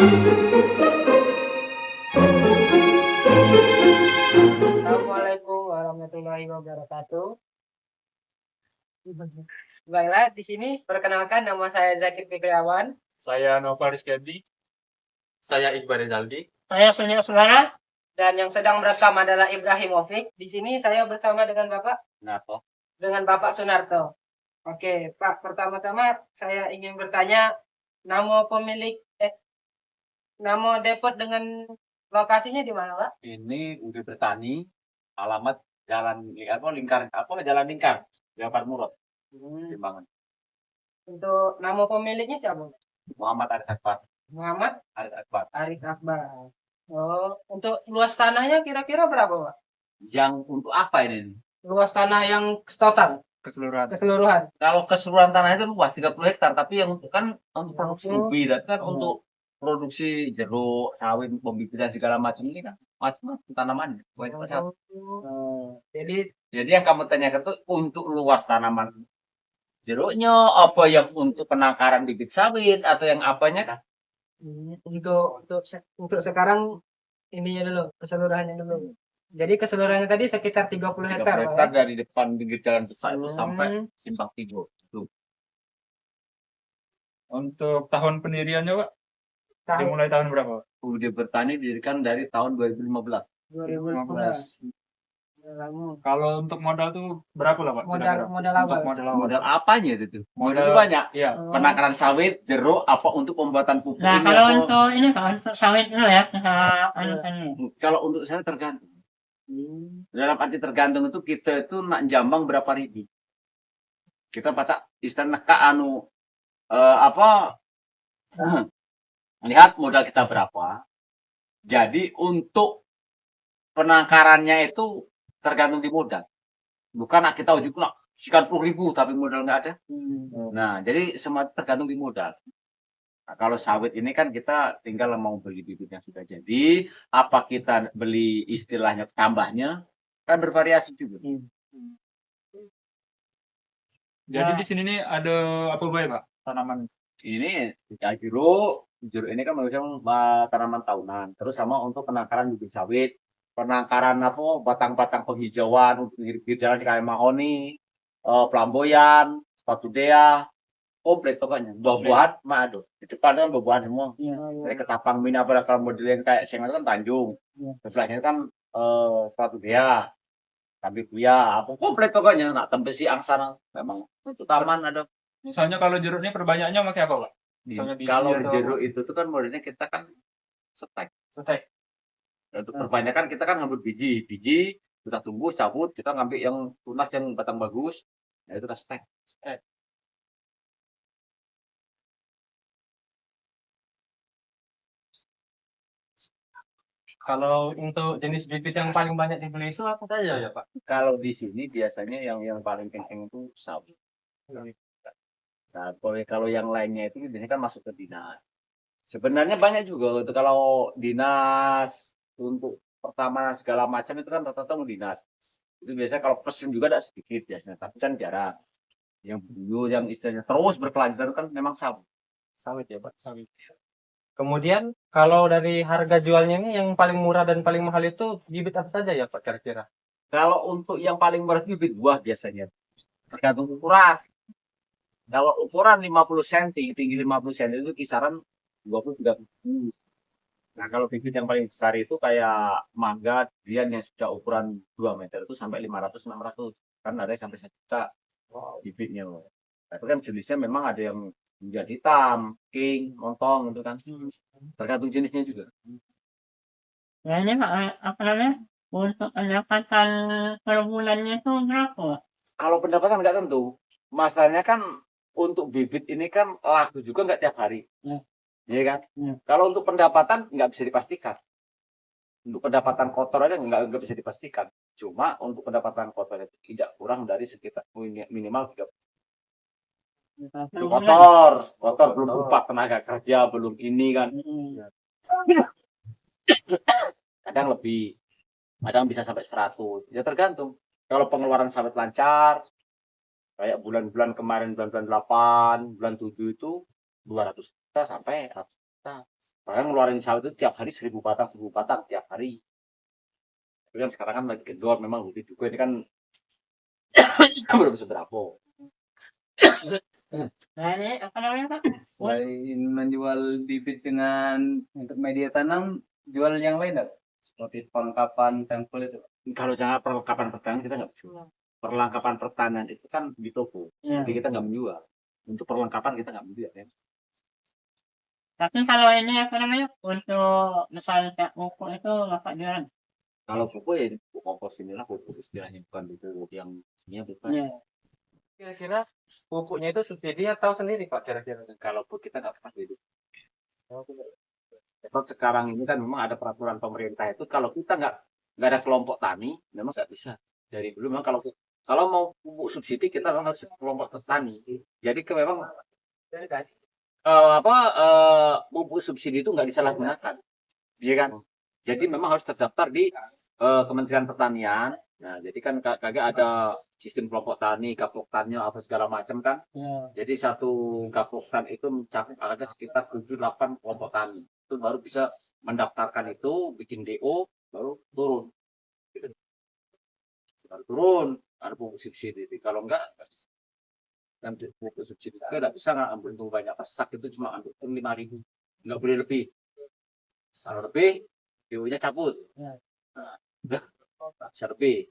Assalamualaikum warahmatullahi wabarakatuh. Baiklah, di sini perkenalkan nama saya Zakir Fikriawan. Saya Nova Rizkyadi. Saya Iqbal Rizaldi. Saya Sunil Suara. Dan yang sedang merekam adalah Ibrahim Ovik. Di sini saya bersama dengan Bapak Nato. dengan Bapak Sunarto. Oke, Pak, pertama-tama saya ingin bertanya nama nama depot dengan lokasinya di mana, Pak? Ini Ude Bertani. Alamat Jalan Jalan Lingkar, Jafar Murad, Timbangan. Untuk nama pemiliknya siapa? Muhammad Aris Akbar. Muhammad Aris Akbar. Aris Akbar. Oh, untuk luas tanahnya kira-kira berapa, Pak? Yang untuk apa ini? Luas tanah yang total keseluruhan. Kalau keseluruhan tanah itu luas 30 hektar, tapi yang untuk untuk produksi ubi, dan kan untuk produksi jeruk, sawit, pembibitan segala macam ini kan macam tanaman. Jadi yang kamu tanyakan itu untuk luas tanaman jeruknya, apa yang untuk penangkaran bibit sawit atau yang apanya kan? untuk sekarang ininya dulu, keseluruhannya dulu. Jadi keseluruhannya tadi sekitar 30 hektar, 30 hektar dari depan pinggir jalan besar itu sampai Simpang Tigo. Itu. Untuk tahun pendiriannya, Pak? Dimulai tahun berapa? Ude Bertani didirikan dari tahun 2015. 2015. Kalau untuk modal tuh berapa lah, Pak? Modal awal. Modal apanya itu? Modal banyak. Iya. Penangkaran sawit, jeruk, apa untuk pembuatan pupuk. Nah, kalau untuk ini kalau untuk sawit dulu ya, Kalau untuk saya tergantung. Dalam arti tergantung itu kita itu nak jambang berapa ribu. Kita baca istilah lihat modal kita berapa. Jadi untuk penangkarannya itu tergantung di modal. Bukan kita ujuk nak sekian 10.000 tapi modal nggak ada. Nah, jadi semua tergantung di modal. Nah, kalau sawit ini kan kita tinggal mau beli bibit yang sudah jadi, apa kita beli istilahnya tambahnya, kan bervariasi juga. Jadi di sini nih ada apa baik, Pak? Tanaman. Ini jeruk ini kan macam tanaman tahunan. Terus sama untuk penangkaran bibit sawit, penangkaran batang-batang penghijauan untuk pinggir jalan kayak mahoni, flamboyan, sepatu dea. Komplit pokoknya, buah-buahan madu. Di depan kan buah-buahan semua. Dari ketapang mina kalau model yang kayak Sengal kan Tanjung. Sebelahnya kan sepatu dia, tapi kuya, apa komplit pokoknya. Nak tempesi angsana, memang itu taman ada. Misalnya kalau jeruknya perbanyaknya pakai apa, Pak? Misalnya kalau jeruk itu tuh kan modelnya kita kan setek. Untuk perbanyakan kita kan ngambil biji, kita tunggu, cabut, kita ngambil yang tunas yang batang bagus, ya itu kita setek. Kalau untuk jenis bibit yang paling banyak dibeli itu apa saja ya, Pak? Kalau di sini biasanya yang paling kenceng itu sawit. Nah, kalau yang lainnya itu biasanya kan masuk ke dinas. Sebenarnya banyak juga itu kalau dinas untuk pertama segala macam itu kan rata-rata dinas. Itu biasanya kalau pesen juga ada sedikit biasanya, tapi kan jarang. Yang dulu yang istilahnya terus berkelanjutan kan memang sawit. Sawit ya, Pak. Sawit. Kemudian kalau dari harga jualnya ini yang paling murah dan paling mahal itu bibit apa saja ya, Pak, kira-kira? Kalau untuk yang paling murah itu bibit buah biasanya. Tergantung ukuran. Kalau ukuran 50 cm, tinggi 50 cm itu kisaran 20-30. Nah, kalau bibit yang paling besar itu kayak mangga, dia yang sudah ukuran 2 meter itu sampai 500-600. Kan ada yang sampai 1 juta bibitnya. Tapi kan jenisnya memang ada yang hujan hitam, king, montong itu kan. Tergantung jenisnya juga. Ya ini Pak, apa namanya? Untuk pendapatan per bulannya itu berapa? Kalau pendapatan nggak tentu. Masalahnya kan untuk bibit ini kan laku juga nggak tiap hari. Iya kan? Kalau untuk pendapatan nggak bisa dipastikan. Untuk pendapatan kotor aja nggak bisa dipastikan. Cuma untuk pendapatan kotor itu tidak kurang dari sekitar minimal 30. Kotor belum upah tenaga kerja, belum ini kan. Kadang lebih, kadang bisa sampai 100. Ya tergantung. Kalau pengeluaran sawit lancar, kayak bulan-bulan kemarin, bulan 8, bulan 7 itu 200 juta sampai 100 juta. Bahkan ngeluarin sawit itu tiap hari 1.000 batang tiap hari. Tapi kan sekarang kan lagi kendor, memang udah juga ini kan belum seberapa. Nah, ini apa namanya, Pak? Selain menjual bibit dengan untuk media tanam, jual yang lain enggak? Seperti perlengkapan tangkul itu. Kalau jangan perlengkapan pertanian kita nggak jual. Perlengkapan pertanian itu kan di toko, Iya. jadi kita nggak menjual. Untuk perlengkapan kita nggak menjual ya. Tapi kalau ini apa namanya, untuk misalnya kayak pupuk itu Bapak jualan? Kalau pupuk ya pupuk kompos inilah pupuk istilahnya, bukan pupuk yang ini bukan. Iya. Kira-kira pupuknya itu subsidi atau sendiri Pak kira-kira? Kalau pupuk kita nggak pernah hidup. Sebab sekarang ini kan memang ada peraturan pemerintah itu kalau kita nggak ada kelompok tani, memang nggak bisa. Dari dulu memang kalau mau pupuk subsidi kita memang harus kelompok petani. Jadi memang pupuk subsidi itu nggak disalahgunakan, iya kan? Jadi memang harus terdaftar di Kementerian Pertanian. Nah, jadi kan kagak ada sistem kelompok tani, gapok tani apa segala macam kan. Iya. Jadi satu gapok tani itu mencakup ada sekitar 7-8 kelompok tani. Itu baru bisa mendaftarkan itu, bikin DO, baru turun. Baru turun, ada pupuk subsidi. Kalau enggak, dan pupuk subsidi itu nggak bisa ngambil untung banyak. Pesak itu cuma ambil 5.000, nggak boleh lebih. Kalau lebih, DO-nya cabut. Ya. Nah, udah, bisa lebih.